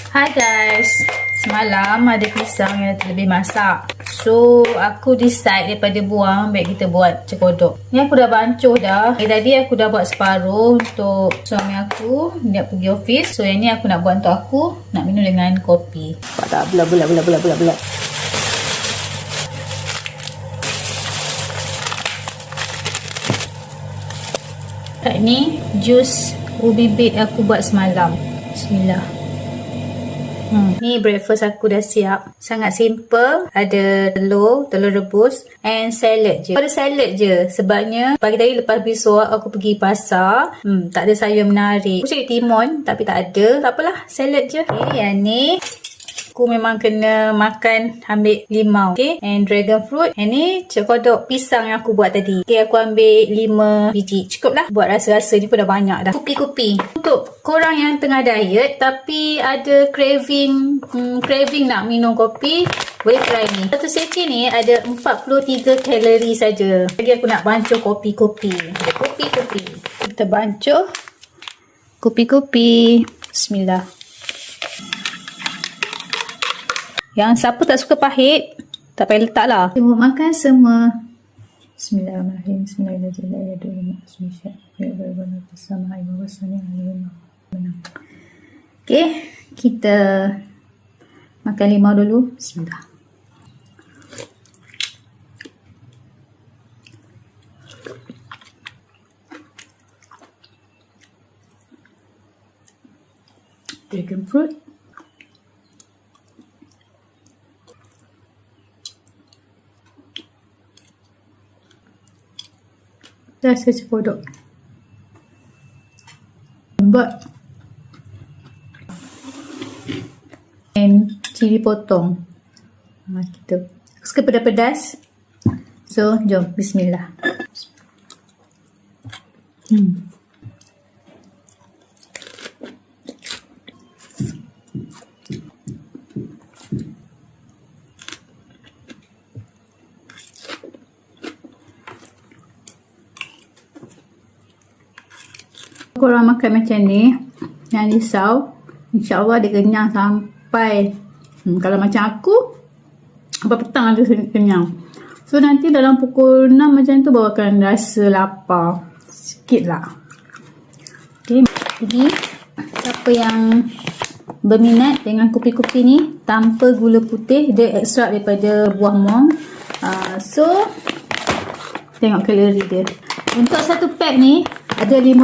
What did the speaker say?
Hai guys, semalam ada pisang yang terlebih masak. So aku decide daripada buang, baik kita buat cekodok. Ni aku dah bancuh dah. Tadi aku dah buat separuh untuk suami aku, dia pergi office. So yang ni aku nak buat untuk aku, nak minum dengan kopi. Pada bulat. Ni jus ubi bit aku buat semalam. Bismillah. Ni breakfast aku dah siap. Sangat simple. Ada telur rebus and salad je. Ada salad je. Sebabnya pagi tadi lepas habis soak aku pergi pasar. Tak ada sayur menarik. Aku cari timun tapi tak ada. Tak apalah, salad je. Okay, yang ni aku memang kena makan, ambil limau. Okay, and dragon fruit. Yang ni cekodok pisang yang aku buat tadi. Okay, aku ambil 5 biji. Cukup lah. Buat rasa-rasa ni pun dah banyak dah. Kupi-kupi. Untuk korang yang tengah diet tapi ada craving nak minum kopi, boleh try ni. Satu sachet ni ada 43 kalori saja. Lagi aku nak bancuh kopi-kopi. Ada kopi-kopi. Kita bancuh kopi-kopi. Bismillah. Yang siapa tak suka pahit, tak payah letak lah. Kita buat makan semua. Bismillahirrahmanirrahim. Bismillahirrahmanirrahim. Okay, kita makan limau dulu. Bismillah. Dragon fruit. Rasa cekodok. Lembut. And cili potong. Kita. Aku suka pedas-pedas. So, jom. Bismillah. Korang makan macam ni, jangan risau, insyaAllah dia kenyang sampai kalau macam aku sampai petang ada kenyang. So nanti dalam pukul 6 macam tu baru akan rasa lapar sikit lah. Okay, jadi siapa yang berminat dengan kopi-kopi ni tanpa gula putih, dia ekstrak daripada buah mong. So tengok kalori dia. Untuk satu pack ni ada 15